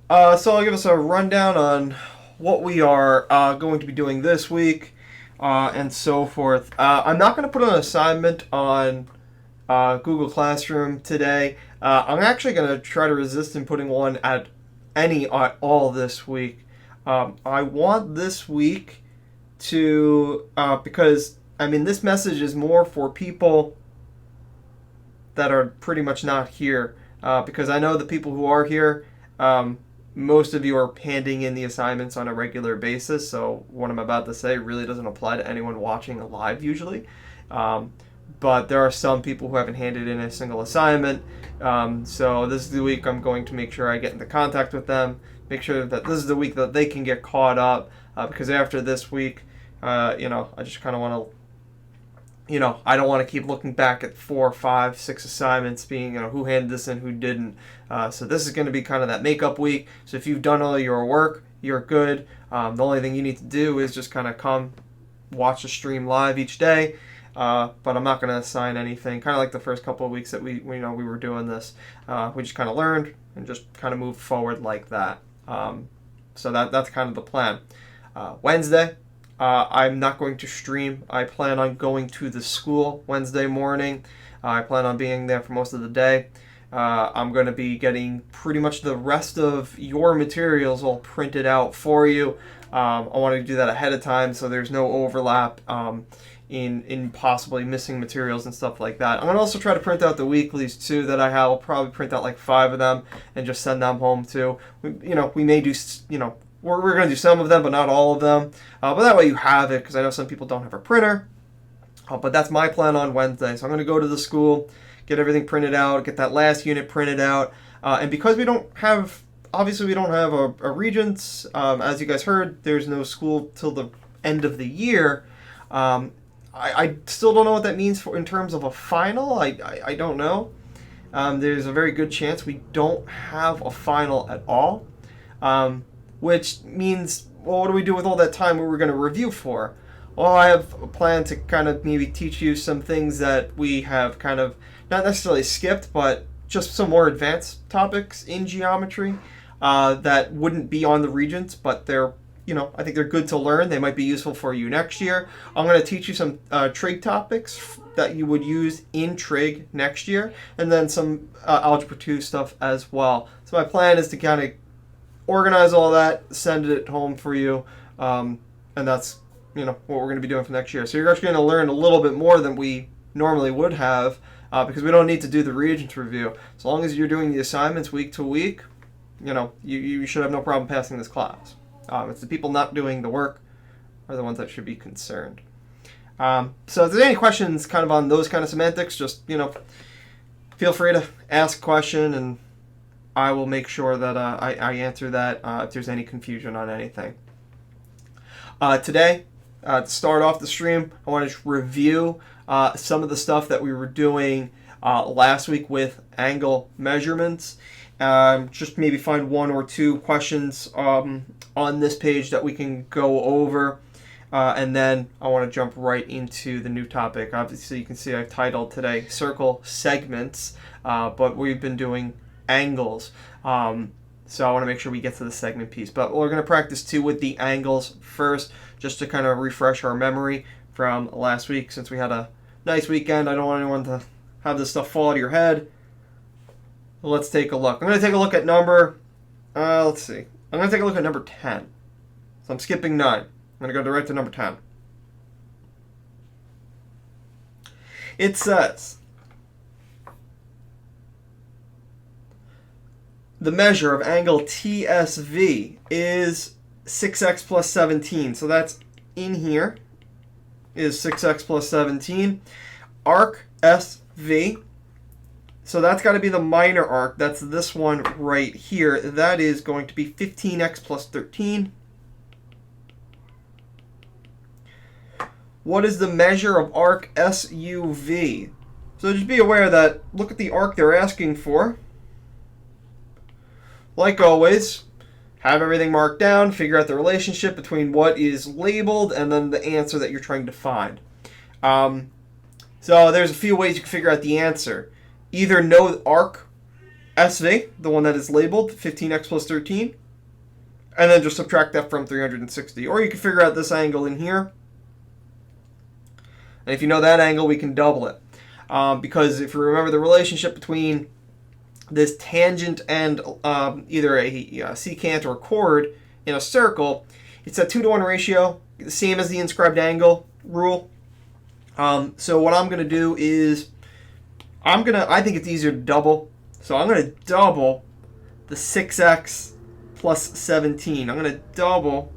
So I'll give us a rundown on what we are going to be doing this week and so forth. I'm not going to put an assignment on Google Classroom today. I'm actually going to try to resist in putting one at all this week. I want this week to because I mean this message is more for people that are pretty much not here because I know the people who are here. Most of you are handing in the assignments on a regular basis, so what I'm about to say really doesn't apply to anyone watching live usually. Um, but there are some people who haven't handed in a single assignment. So this is the week I'm going to make sure I get into contact with them, make sure that this is the week that they can get caught up because after this week, I just kind of want to I don't want to keep looking back at 4, 5, 6 assignments being, who handed this in, who didn't. So this is going to be kind of that makeup week. So if you've done all your work, you're good. The only thing you need to do is just kind of come watch the stream live each day. But I'm not going to assign anything. Kind of like the first couple of weeks that we were doing this. We just kind of learned and just kind of moved forward like that. So that's kind of the plan. Wednesday, I'm not going to stream. I plan on going to the school Wednesday morning. I plan on being there for most of the day. I'm going to be getting pretty much the rest of your materials all printed out for you. I want to do that ahead of time so there's no overlap in possibly missing materials and stuff like that. I'm going to also try to print out the weeklies too that I have. I'll probably print out like 5 of them and just send them home too. We may do, we're going to do some of them, but not all of them. But that way you have it, because I know some people don't have a printer. But that's my plan on Wednesday. So I'm going to go to the school, get everything printed out, get that last unit printed out. And because we don't have a Regents, as you guys heard, there's no school till the end of the year. I still don't know what that means in terms of a final. I don't know. There's a very good chance we don't have a final at all. Which means, well, what do we do with all that time we were going to review for? Well, I have a plan to kind of maybe teach you some things that we have kind of not necessarily skipped, but just some more advanced topics in geometry that wouldn't be on the Regents, but they're, I think they're good to learn. They might be useful for you next year. I'm going to teach you some trig topics that you would use in trig next year, and then some Algebra 2 stuff as well. So my plan is to kind of organize all that, send it home for you, and that's what we're going to be doing for next year. So you're actually going to learn a little bit more than we normally would have because we don't need to do the Regents review. As long as you're doing the assignments week to week, you should have no problem passing this class. It's the people not doing the work are the ones that should be concerned. So if there's any questions kind of on those kind of semantics, just feel free to ask a question and I will make sure that I answer that if there's any confusion on anything. Today, to start off the stream, I want to review some of the stuff that we were doing last week with angle measurements. Just maybe find 1 or 2 questions on this page that we can go over. And then I want to jump right into the new topic. Obviously, you can see I've titled today Circle Segments, but we've been doing angles. So I want to make sure we get to the segment piece. But we're going to practice too with the angles first, just to kind of refresh our memory from last week. Since we had a nice weekend, I don't want anyone to have this stuff fall out of your head. Let's take a look. I'm going to take a look at number, let's see. I'm going to take a look at number 10. So I'm skipping 9. I'm going to go direct to number 10. It says, the measure of angle TSV is 6x plus 17. So that's in here is 6x plus 17. Arc SV. So that's got to be the minor arc. That's this one right here. That is going to be 15x plus 13. What is the measure of arc SUV? So just be aware that, look at the arc they're asking for. Like always, have everything marked down, figure out the relationship between what is labeled and then the answer that you're trying to find. So there's a few ways you can figure out the answer. Either know the arc SV, the one that is labeled 15x plus 13, and then just subtract that from 360. Or you can figure out this angle in here. And if you know that angle, we can double it. Because if you remember the relationship between this tangent and either a secant or chord in a circle, it's a 2-to-1 ratio, the same as the inscribed angle rule. So what I'm going to do is, I think it's easier to double. So I'm going to double the 6x plus 17. I'm going to double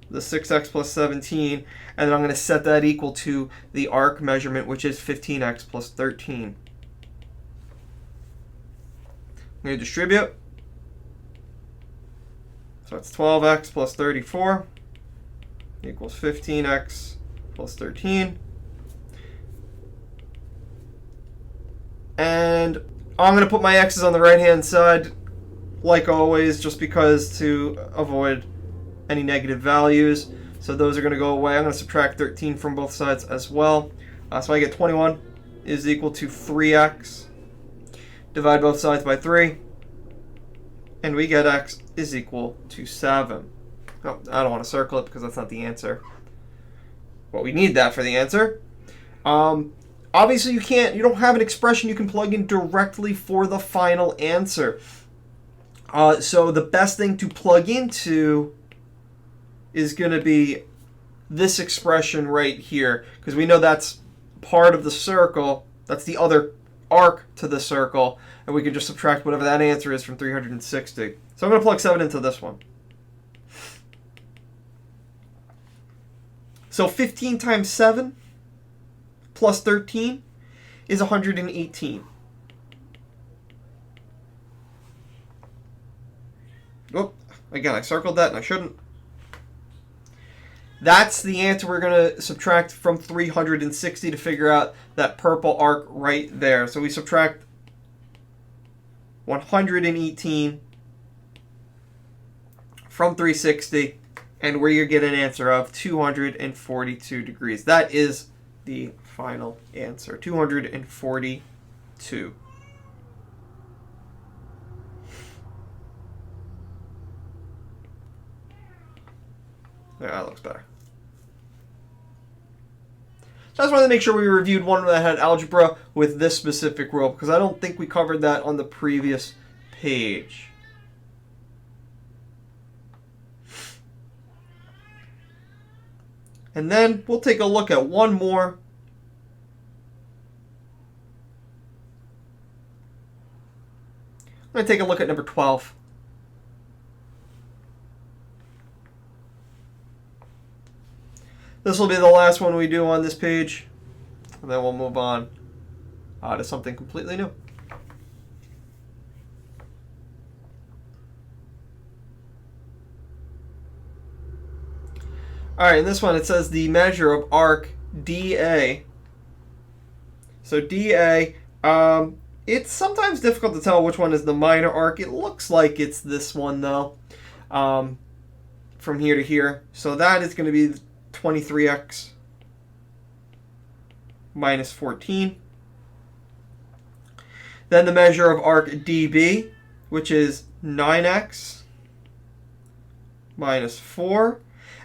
the 6x plus 17, and then I'm going to set that equal to the arc measurement, which is 15x plus 13. I'm going to distribute. So it's 12x plus 34 equals 15x plus 13. And I'm going to put my x's on the right-hand side, like always, just because to avoid any negative values. So those are going to go away. I'm going to subtract 13 from both sides as well. So I get 21 is equal to 3x. Divide both sides by 3. And we get x is equal to 7. Oh, I don't want to circle it because that's not the answer. But we need that for the answer. Obviously, you don't have an expression you can plug in directly for the final answer. So the best thing to plug into is going to be this expression right here, because we know that's part of the circle. That's the other arc to the circle, and we can just subtract whatever that answer is from 360. So I'm going to plug 7 into this one. So 15 times 7 plus 13 is 118. Oh, again, I circled that and I shouldn't. That's the answer we're going to subtract from 360 to figure out that purple arc right there. So we subtract 118 from 360, and we get an answer of 242 degrees. That is the final answer, 242. Yeah, that looks better. So I just wanted to make sure we reviewed one that had algebra with this specific rule, because I don't think we covered that on the previous page. And then we'll take a look at one more. I'm going to take a look at number 12. This will be the last one we do on this page, and then we'll move on to something completely new. Alright, in this one it says the measure of arc DA. So DA, it's sometimes difficult to tell which one is the minor arc. It looks like it's this one though, from here to here. So that is going to be 23x minus 14. Then the measure of arc DB, which is 9x minus 4.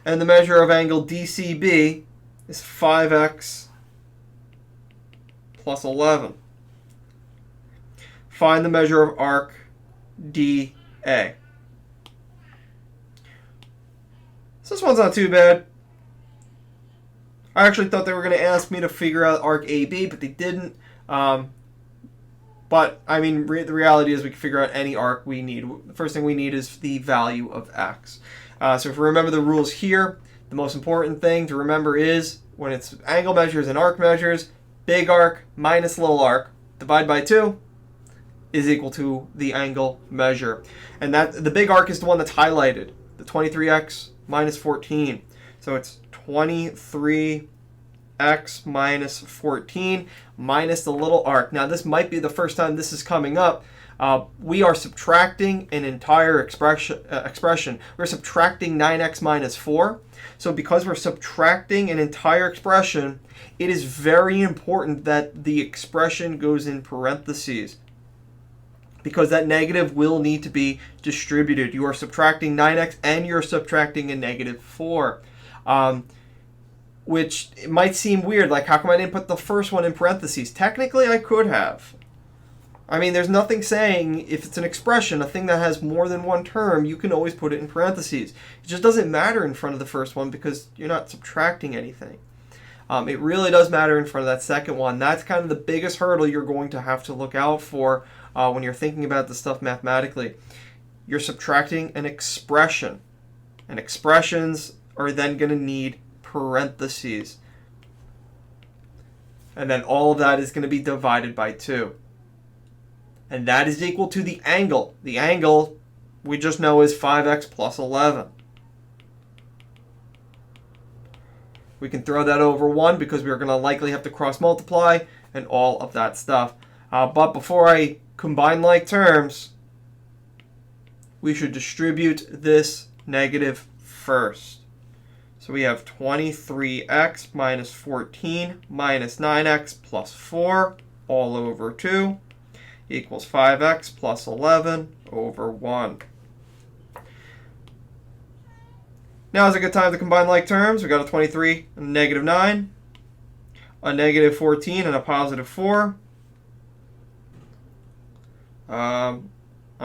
And the measure of angle DCB is 5x plus 11. Find the measure of arc DA. So this one's not too bad. I actually thought they were going to ask me to figure out arc AB, but they didn't. But, I mean, the reality is we can figure out any arc we need. The first thing we need is the value of x. So if we remember the rules here, the most important thing to remember is when it's angle measures and arc measures, big arc minus little arc, divide by 2, is equal to the angle measure. And that the big arc is the one that's highlighted, the 23x minus 14. So it's 23x minus 14 minus the little arc. Now this might be the first time this is coming up. We are subtracting an entire expression. We're subtracting 9x minus 4. So because we're subtracting an entire expression, it is very important that the expression goes in parentheses, because that negative will need to be distributed. You are subtracting 9x and you're subtracting a negative 4. Which it might seem weird, like how come I didn't put the first one in parentheses? Technically, I could have. I mean, there's nothing saying if it's an expression, a thing that has more than one term, you can always put it in parentheses. It just doesn't matter in front of the first one because you're not subtracting anything. It really does matter in front of that second one. That's kind of the biggest hurdle you're going to have to look out for when you're thinking about this stuff mathematically. You're subtracting an expression, and expressions are then going to need parentheses. And then all of that is going to be divided by 2. And that is equal to the angle. The angle we just know is 5x plus 11. We can throw that over 1 because we're going to likely have to cross multiply and all of that stuff. But before I combine like terms, we should distribute this negative first. So we have 23x minus 14 minus 9x plus 4 all over 2 equals 5x plus 11 over 1. Now is a good time to combine like terms. We got a 23 and a negative 9, a negative 14 and a positive 4. I'm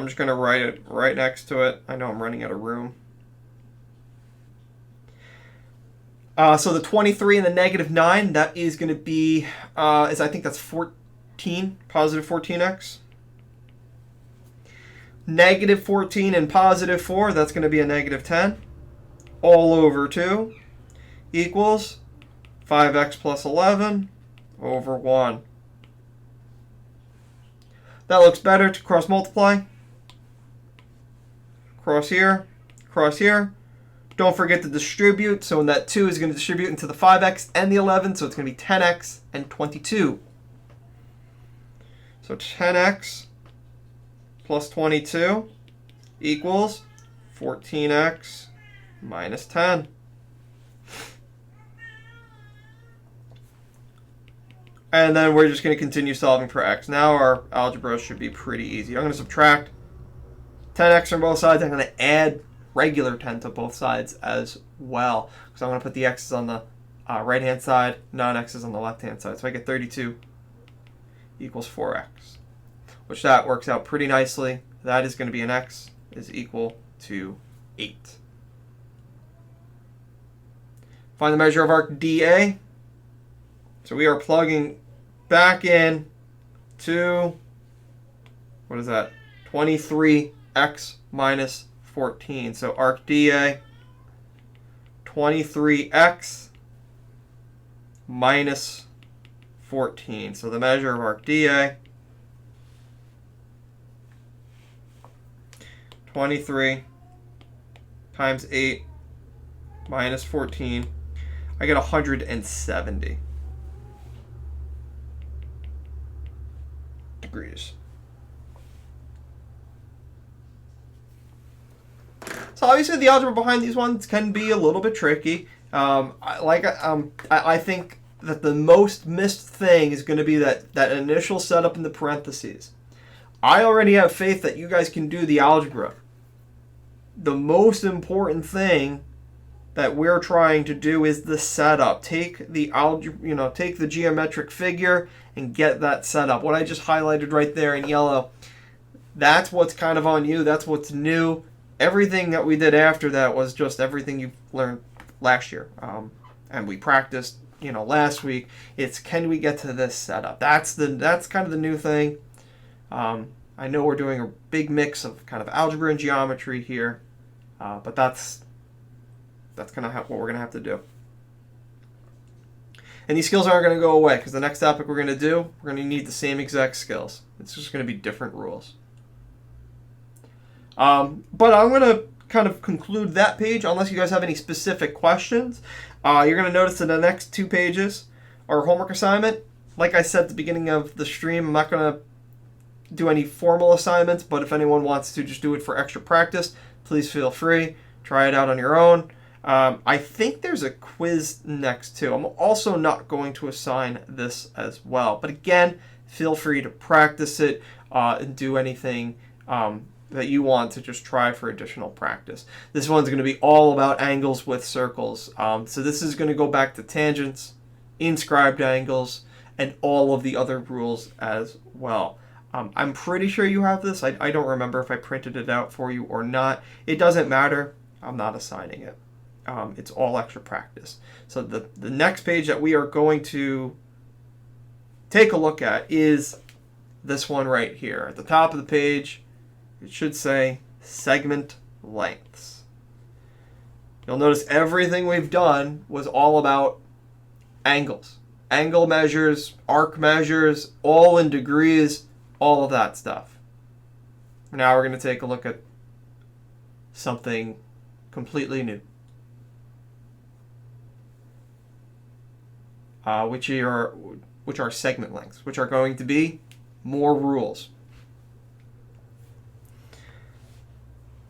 just going to write it right next to it. I know I'm running out of room. So the 23 and the negative 9, that is going to be, I think that's 14, positive 14x. Negative 14 and positive 4, that's going to be a negative 10. All over 2 equals 5x plus 11 over 1. That looks better to cross multiply. Cross here, cross here. Don't forget to distribute. So in that 2 is going to distribute into the 5x and the 11. So it's going to be 10x and 22. So 10x plus 22 equals 14x minus 10. And then we're just going to continue solving for x. Now our algebra should be pretty easy. I'm going to subtract 10x from both sides. I'm going to add regular 10 to both sides as well. So I'm going to put the x's on the right-hand side, non-x's on the left-hand side. So I get 32 equals 4x, which that works out pretty nicely. That is going to be an x is equal to 8. Find the measure of arc DA. So we are plugging back in to, what is that, 23x minus 14. So arc DA, 23x minus 14. So the measure of arc DA, 23 times 8 minus 14. I get 170 degrees. So obviously the algebra behind these ones can be a little bit tricky. I think that the most missed thing is going to be that initial setup in the parentheses. I already have faith that you guys can do the algebra. The most important thing that we're trying to do is the setup. Take the algebra, take the geometric figure and get that set up. What I just highlighted right there in yellow, that's what's kind of on you. That's what's new. Everything that we did after that was just everything you learned last year, and we practiced, last week. It's can we get to this setup? That's kind of the new thing. I know we're doing a big mix of kind of algebra and geometry here, but that's kind of what we're going to have to do. And these skills aren't going to go away because the next topic we're going to do, we're going to need the same exact skills. It's just going to be different rules. But I'm going to kind of conclude that page unless you guys have any specific questions. You're going to notice that the next 2 pages are homework assignment. Like I said at the beginning of the stream, I'm not going to do any formal assignments, but if anyone wants to just do it for extra practice, please feel free. Try it out on your own. I think there's a quiz next too. I'm also not going to assign this as well. But again, feel free to practice it. and do anything that you want to just try for additional practice. This one's going to be all about angles with circles. So this is going to go back to tangents, inscribed angles, and all of the other rules as well. I'm pretty sure you have this. I don't remember if I printed it out for you or not. It doesn't matter. I'm not assigning it. It's all extra practice. So the next page that we are going to take a look at is this one right here. At the top of the page, it should say segment lengths. You'll notice everything we've done was all about angles. Angle measures, arc measures, all in degrees, all of that stuff. Now we're going to take a look at something completely new. Which are segment lengths, which are going to be more rules.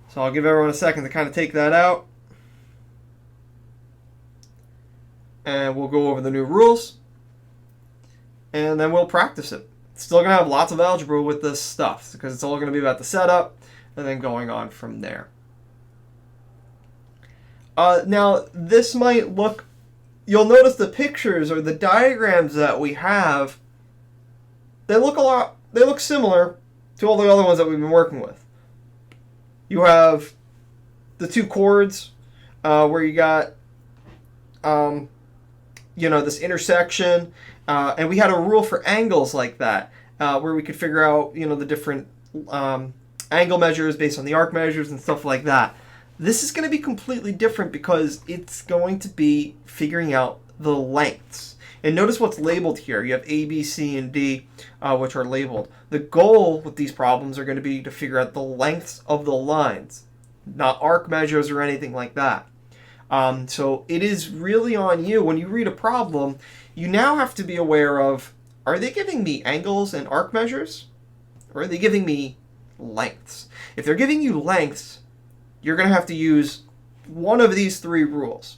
So I'll give everyone a second to kind of take that out. And we'll go over the new rules. And then we'll practice it. Still going to have lots of algebra with this stuff because it's all going to be about the setup and then going on from there. Now, this might look... You'll notice the pictures or the diagrams that we have, they look similar to all the other ones that we've been working with. You have the two chords where you got, this intersection, and we had a rule for angles like that, where we could figure out, the different angle measures based on the arc measures and stuff like that. This is going to be completely different because it's going to be figuring out the lengths. And notice what's labeled here. You have A, B, C, and D, which are labeled. The goal with these problems are going to be to figure out the lengths of the lines, not arc measures or anything like that. So it is really on you. When you read a problem, you now have to be aware of, are they giving me angles and arc measures? Or are they giving me lengths? If they're giving you lengths, you're going to have to use one of these three rules.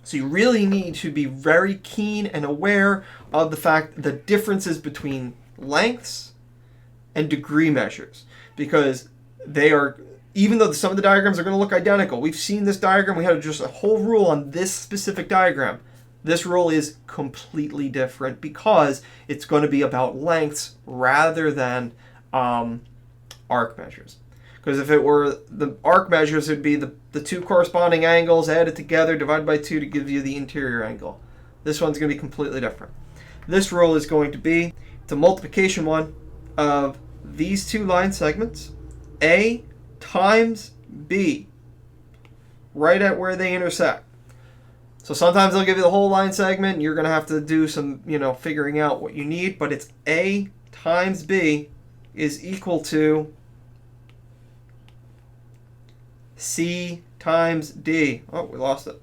So you really need to be very keen and aware of the fact the differences between lengths and degree measures, because they are, even though some of the diagrams are going to look identical, we've seen this diagram, we had just a whole rule on this specific diagram. This rule is completely different because it's going to be about lengths rather than arc measures. Because if it were the arc measures, it would be the two corresponding angles added together, divided by 2 to give you the interior angle. This one's going to be completely different. This rule is going to be the multiplication one of these two line segments, A times B, right at where they intersect. So sometimes they'll give you the whole line segment, and you're going to have to do some, figuring out what you need, but it's A times B is equal to C times D. Oh, we lost it.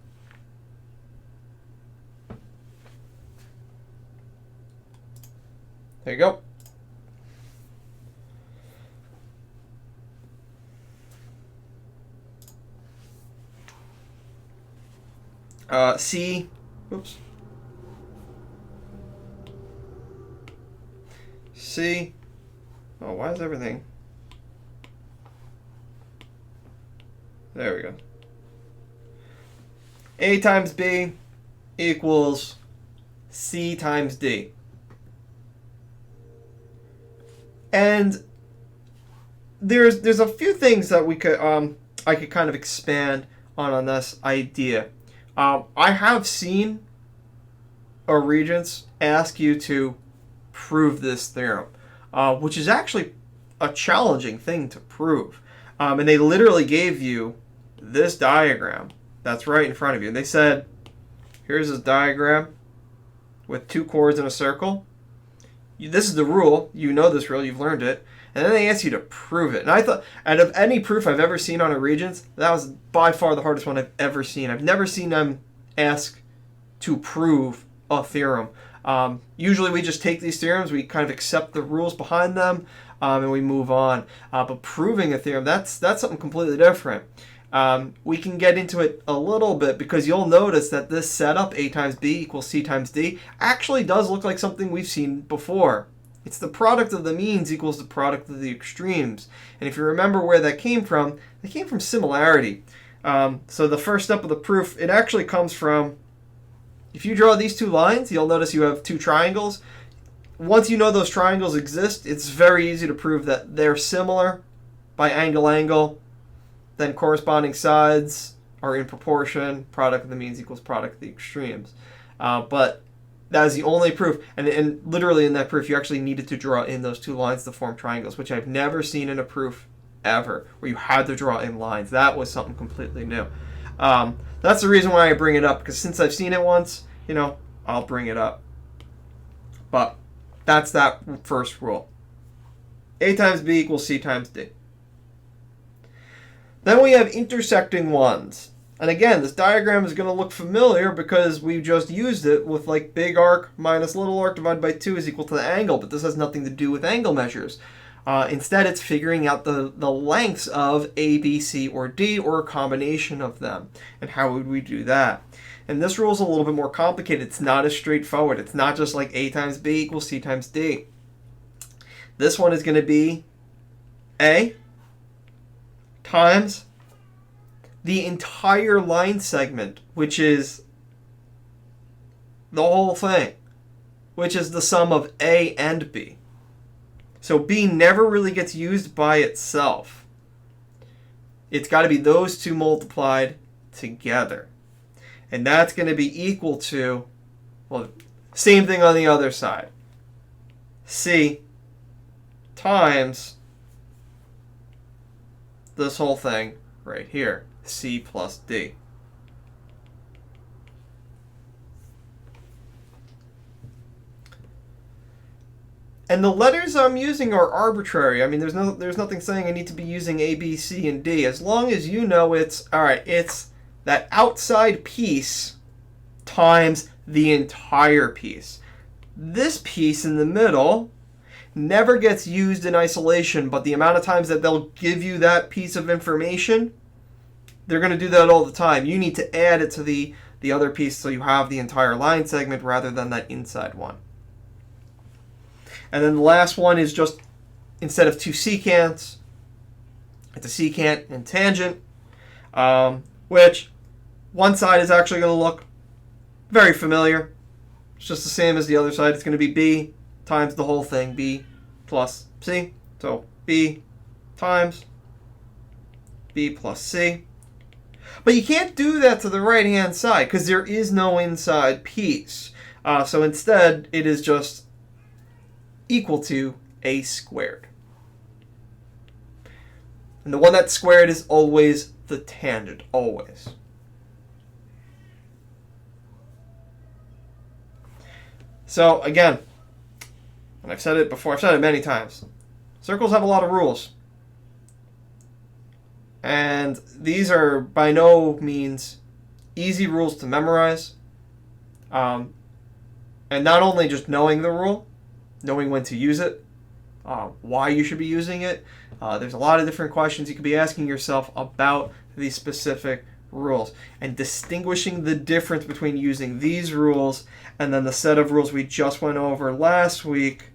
There you go. C. Oops. C. Oh, why is everything... There we go. A times B equals C times D. And there's a few things that we could I could kind of expand on this idea. I have seen a Regents ask you to prove this theorem, which is actually a challenging thing to prove. And they literally gave you this diagram that's right in front of you. And they said, here's this diagram with two chords in a circle. This is the rule. You know this rule. You've learned it. And then they asked you to prove it. And I thought, out of any proof I've ever seen on a Regents, that was by far the hardest one I've ever seen. I've never seen them ask to prove a theorem. Usually we just take these theorems, we kind of accept the rules behind them, and we move on. But proving a theorem, that's something completely different. We can get into it a little bit because you'll notice that this setup, A times B equals C times D, actually does look like something we've seen before. It's the product of the means equals the product of the extremes. And if you remember where that came from similarity. So the first step of the proof, it actually comes from, if you draw these two lines, you'll notice you have two triangles. Once you know those triangles exist, it's very easy to prove that they're similar by angle, then corresponding sides are in proportion, product of the means equals product of the extremes. But that is the only proof, and literally in that proof you actually needed to draw in those two lines to form triangles, which I've never seen in a proof ever, where you had to draw in lines. That was something completely new. That's the reason why I bring it up, because since I've seen it once, I'll bring it up. But that's that first rule. A times B equals C times D. Then we have intersecting ones. And again, this diagram is going to look familiar because we just used it with like big arc minus little arc divided by 2 is equal to the angle, but this has nothing to do with angle measures. Instead, it's figuring out the lengths of A, B, C, or D, or a combination of them. And how would we do that? And this rule is a little bit more complicated. It's not as straightforward. It's not just like A times B equals C times D. This one is going to be A times the entire line segment, which is the whole thing, which is the sum of A and B. So B never really gets used by itself. It's got to be those two multiplied together. And that's going to be equal to, well, same thing on the other side. C times this whole thing right here. C plus D. And the letters I'm using are arbitrary. I mean, there's nothing saying I need to be using A, B, C, and D. As long as you know it's that outside piece times the entire piece. This piece in the middle never gets used in isolation, but the amount of times that they'll give you that piece of information, they're going to do that all the time. You need to add it to the other piece so you have the entire line segment rather than that inside one. And then the last one is just, instead of two secants, it's a secant and tangent, which one side is actually going to look very familiar. It's just the same as the other side. It's going to be B times the whole thing, B plus C. So B times B plus C. But you can't do that to the right-hand side because there is no inside piece. So instead, it is just equal to A squared. And the one that's squared is always the tangent, always. So again, and I've said it before, I've said it many times, circles have a lot of rules. And these are by no means easy rules to memorize. And not only just knowing the rule, knowing when to use it, why you should be using it. There's a lot of different questions you could be asking yourself about these specific rules and distinguishing the difference between using these rules and then the set of rules we just went over last week,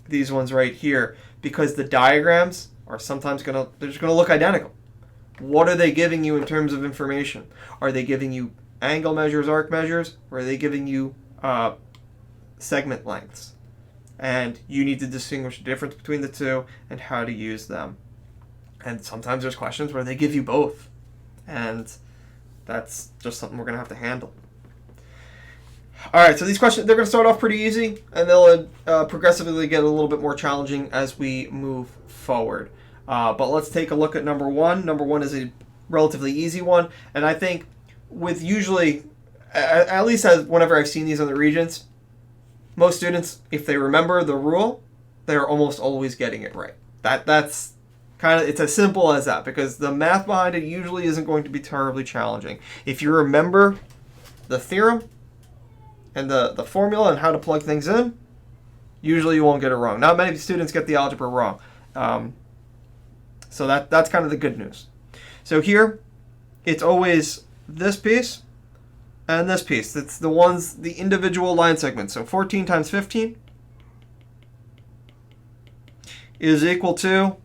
these ones right here, because the diagrams are sometimes they're just going to look identical. What are they giving you in terms of information? Are they giving you angle measures, arc measures, or are they giving you segment lengths? And you need to distinguish the difference between the two and how to use them. And sometimes there's questions where they give you both. And that's just something we're going to have to handle. All right, so these questions, they're going to start off pretty easy, and they'll progressively get a little bit more challenging as we move forward. But let's take a look at number one. Number one is a relatively easy one. And I think with usually, at least whenever I've seen these on the Regents, most students, if they remember the rule, they're almost always getting it right. That's kind of, it's as simple as that, because the math behind it usually isn't going to be terribly challenging. If you remember the theorem and the formula and how to plug things in, usually you won't get it wrong. Not many students get the algebra wrong. So that's kind of the good news. So here, it's always this piece and this piece. It's the individual line segments. So 14 times 15 is equal to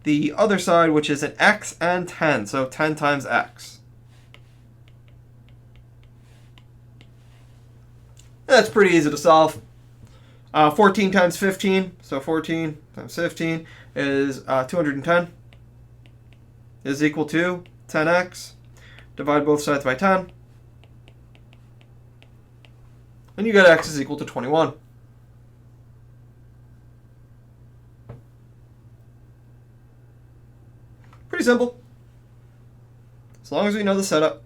the other side, which is an x and 10, so 10 times x. That's pretty easy to solve. 14 times 15, so 14 times 15 is 210, is equal to 10x. Divide both sides by 10. And you get x is equal to 21. Pretty simple. As long as we know the setup.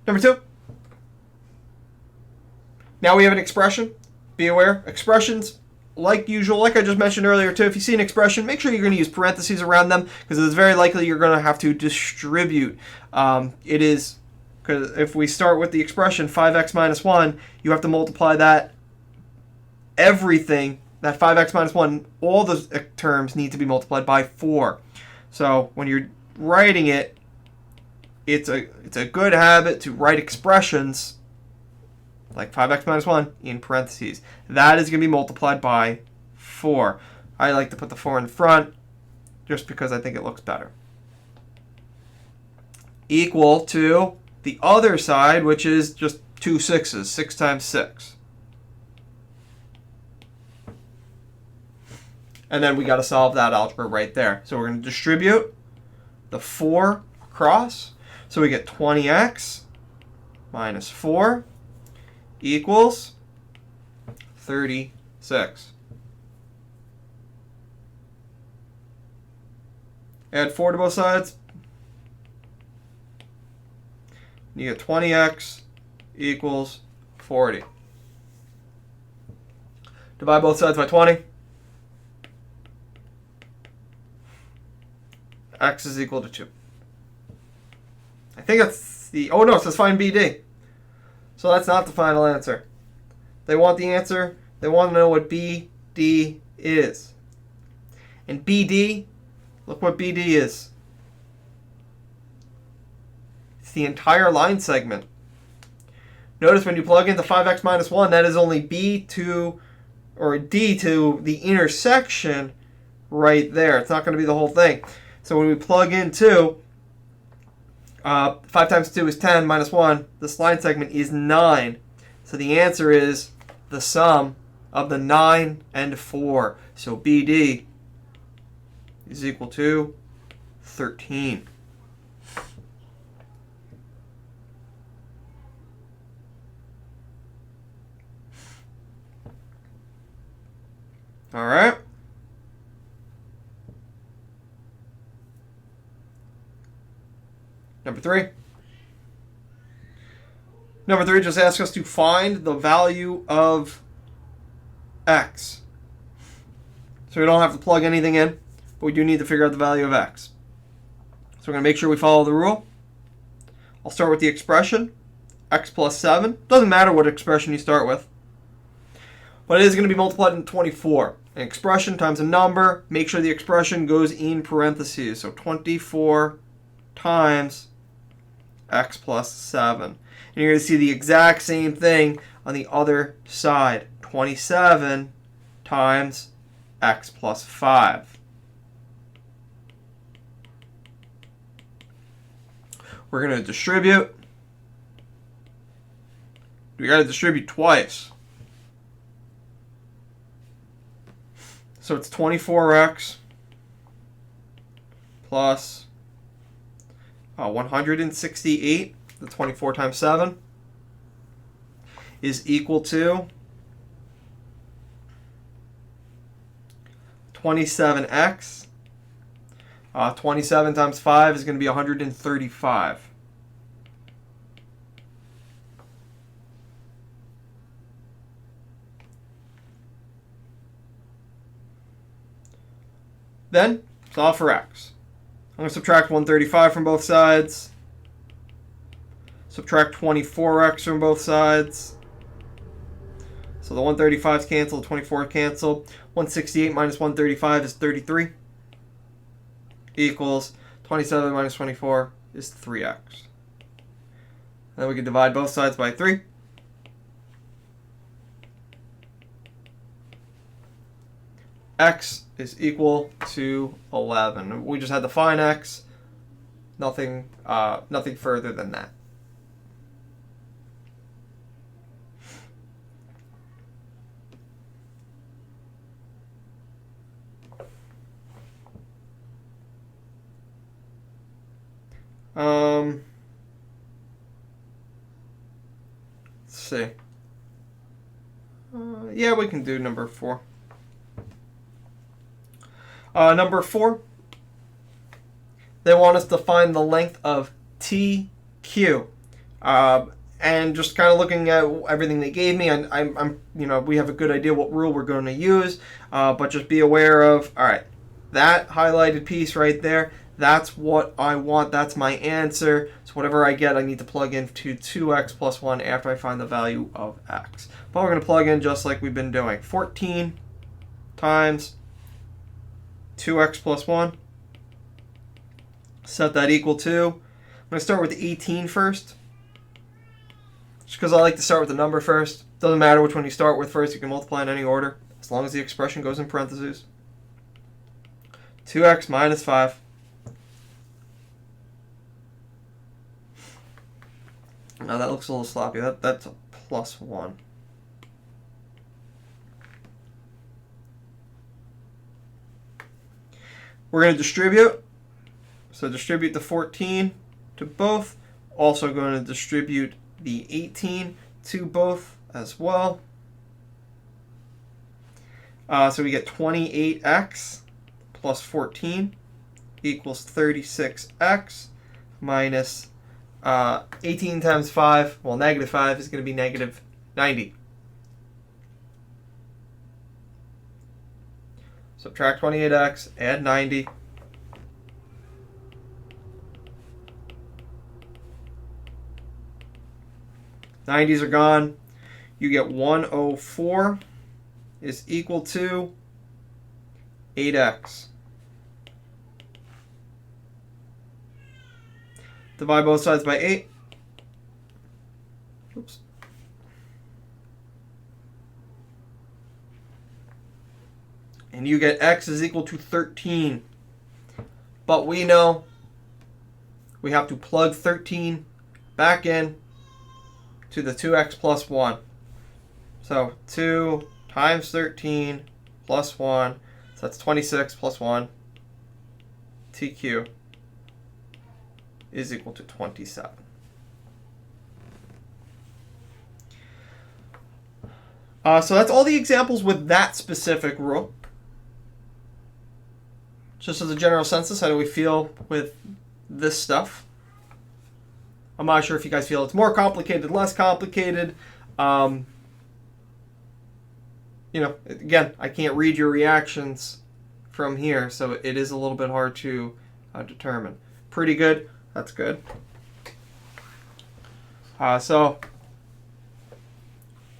Number 2. Now we have an expression. Be aware, expressions, like usual, like I just mentioned earlier too, if you see an expression, make sure you're going to use parentheses around them because it's very likely you're going to have to distribute. It is, because if we start with the expression 5x minus 1, you have to multiply that, everything, that 5x minus 1, all the terms need to be multiplied by 4. So when you're writing it, it's a good habit to write expressions like 5x minus 1 in parentheses. That is going to be multiplied by 4. I like to put the 4 in front just because I think it looks better. Equal to the other side, which is just 2 6s, 6 times 6. And then we got to solve that algebra right there. So we're going to distribute the 4 across. So we get 20x minus 4 equals 36. Add 4 to both sides. You get 20x equals 40. Divide both sides by 20. X is equal to 2. I think that's the... Oh no, it says find BD. So that's not the final answer. They want the answer. They want to know what BD is. And BD, look what BD is. It's the entire line segment. Notice when you plug in the 5x minus 1, that is only B to, or D to the intersection right there. It's not going to be the whole thing. So when we plug in 2, 5 times 2 is 10 minus 1. This line segment is 9. So the answer is the sum of the 9 and 4. So BD is equal to 13. All right. Number 3. Number 3 just asks us to find the value of x. So we don't have to plug anything in, but we do need to figure out the value of x. So we're going to make sure we follow the rule. I'll start with the expression, x plus 7. Doesn't matter what expression you start with. But it is going to be multiplied into 24. An expression times a number. Make sure the expression goes in parentheses. So 24 times x plus 7. And you're going to see the exact same thing on the other side. 27 times x plus 5. We're going to distribute. We got to distribute twice. So it's 24x plus 168, the 24 times 7, is equal to 27x. 27 times 5 is going to be 135. Then, solve for x. I'm going to subtract 135 from both sides. Subtract 24x from both sides. So the 135's cancel, the 24 cancel. 168 minus 135 is 33. Equals 27 minus 24 is 3x. Then we can divide both sides by 3. x is equal to 11. We just had to find x. Nothing further than that. Let's see. Yeah, we can do number 4. Number 4, they want us to find the length of TQ. And just kind of looking at everything they gave me, I'm we have a good idea what rule we're going to use, but just be aware of, all right, that highlighted piece right there, that's what I want, that's my answer. So whatever I get, I need to plug into 2x plus 1 after I find the value of x. But we're going to plug in just like we've been doing. 14 times 2x plus 1. Set that equal to, I'm going to start with 18 first. Just because I like to start with the number first. Doesn't matter which one you start with first, you can multiply in any order, as long as the expression goes in parentheses. 2x minus 5. Now that looks a little sloppy. That's a plus 1. We're going to distribute. So distribute the 14 to both. Also going to distribute the 18 to both as well. So we get 28x plus 14 equals 36x minus 18 times 5, well, negative 5 is going to be negative 90. Subtract 28x, add 90. '90s are gone. You get 104 is equal to 8x. Divide both sides by 8. Oops. And you get x is equal to 13. But we know we have to plug 13 back in to the 2x plus 1. So 2 times 13 plus 1. So that's 26 plus 1. TQ is equal to 27. So that's all the examples with that specific rule. Just as a general census, how do we feel with this stuff? I'm not sure if you guys feel it's more complicated, less complicated. Again, I can't read your reactions from here, so it is a little bit hard to determine. Pretty good. That's good. So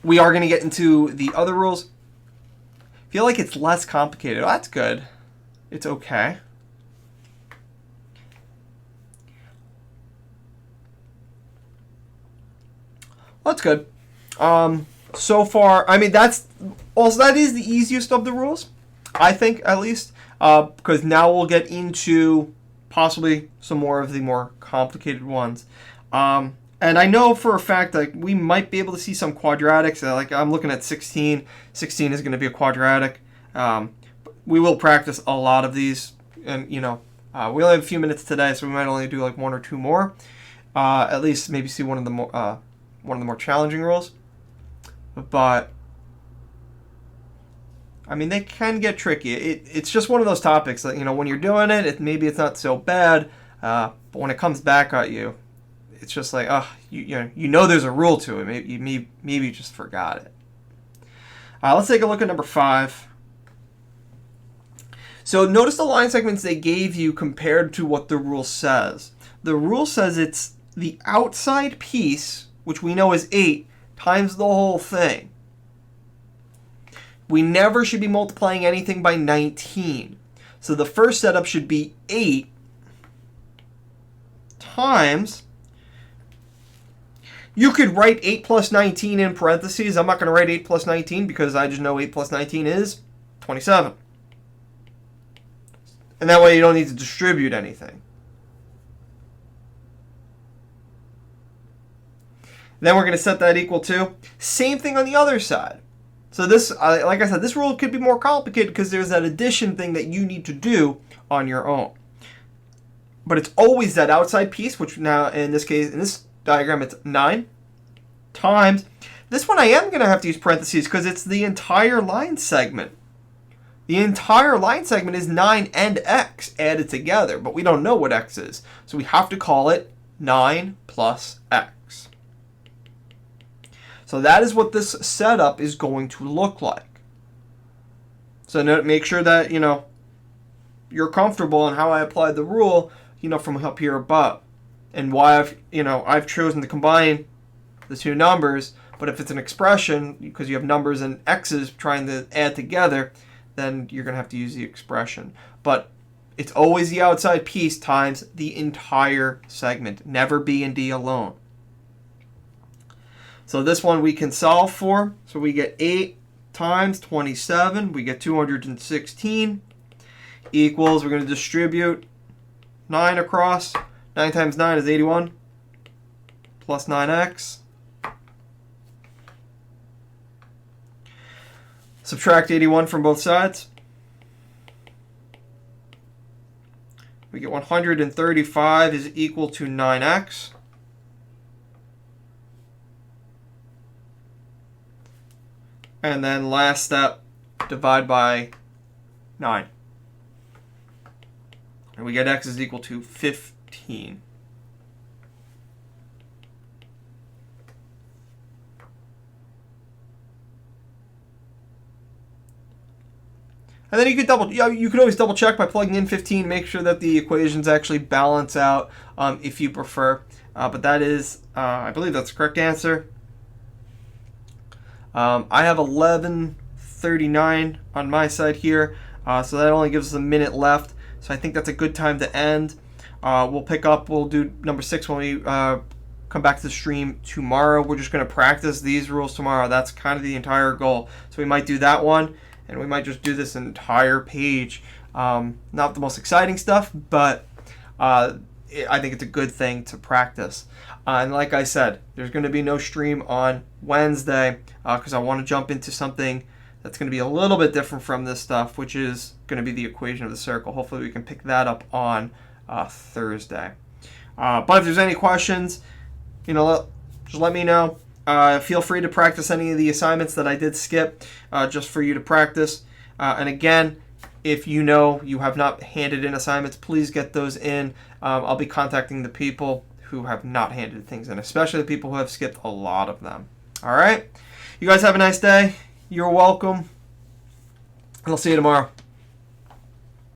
we are going to get into the other rules. Feel like it's less complicated. Oh, that's good. It's okay. Well, that's good. So far, I mean, that is the easiest of the rules, I think, at least, because now we'll get into possibly some more of the more complicated ones. And I know for a fact that we might be able to see some quadratics. Like I'm looking at 16. 16 is going to be a quadratic. We will practice a lot of these, and we only have a few minutes today, so we might only do like 1 or 2 more. At least maybe see one of the more challenging rules. But I mean, they can get tricky. It's just one of those topics that when you're doing it, maybe it's not so bad, but when it comes back at you, it's just like there's a rule to it. Maybe you just forgot it. Let's take a look at number 5. So notice the line segments they gave you compared to what the rule says. The rule says it's the outside piece, which we know is 8, times the whole thing. We never should be multiplying anything by 19. So the first setup should be 8 times. You could write 8 plus 19 in parentheses. I'm not going to write 8 plus 19 because I just know 8 plus 19 is 27. And that way you don't need to distribute anything. Then we're going to set that equal to. Same thing on the other side. So this, like I said, this rule could be more complicated because there's that addition thing that you need to do on your own. But it's always that outside piece, which now in this case, in this diagram, it's 9 times. This one I am going to have to use parentheses because it's the entire line segment. The entire line segment is 9 and x added together, but we don't know what x is. So we have to call it 9 plus x. So that is what this setup is going to look like. So make sure that, you're comfortable in how I applied the rule, from up here above. And why I've chosen to combine the two numbers, but if it's an expression, because you have numbers and x's trying to add together, then you're going to have to use the expression. But it's always the outside piece times the entire segment, never b and d alone. So this one we can solve for. So we get 8 times 27, we get 216, equals, we're going to distribute 9 across. 9 times 9 is 81, plus 9x. Subtract 81 from both sides. We get 135 is equal to 9x. And then last step, divide by 9. And we get x is equal to 15. And then you could always double check by plugging in 15, make sure that the equations actually balance out if you prefer. But that is, I believe that's the correct answer. I have 11:39 on my side here, so that only gives us a minute left. So I think that's a good time to end. We'll do number 6 when we come back to the stream tomorrow. We're just going to practice these rules tomorrow. That's kind of the entire goal. So we might do that one, and we might just do this entire page. Not the most exciting stuff, but I think it's a good thing to practice. And like I said, there's going to be no stream on Wednesday because I want to jump into something that's going to be a little bit different from this stuff, which is going to be the equation of the circle. Hopefully we can pick that up on Thursday. But if there's any questions, just let me know. Feel free to practice any of the assignments that I did skip just for you to practice. And again, if you have not handed in assignments, please get those in. I'll be contacting the people who have not handed things in, especially the people who have skipped a lot of them. All right? You guys have a nice day. You're welcome. And I'll see you tomorrow.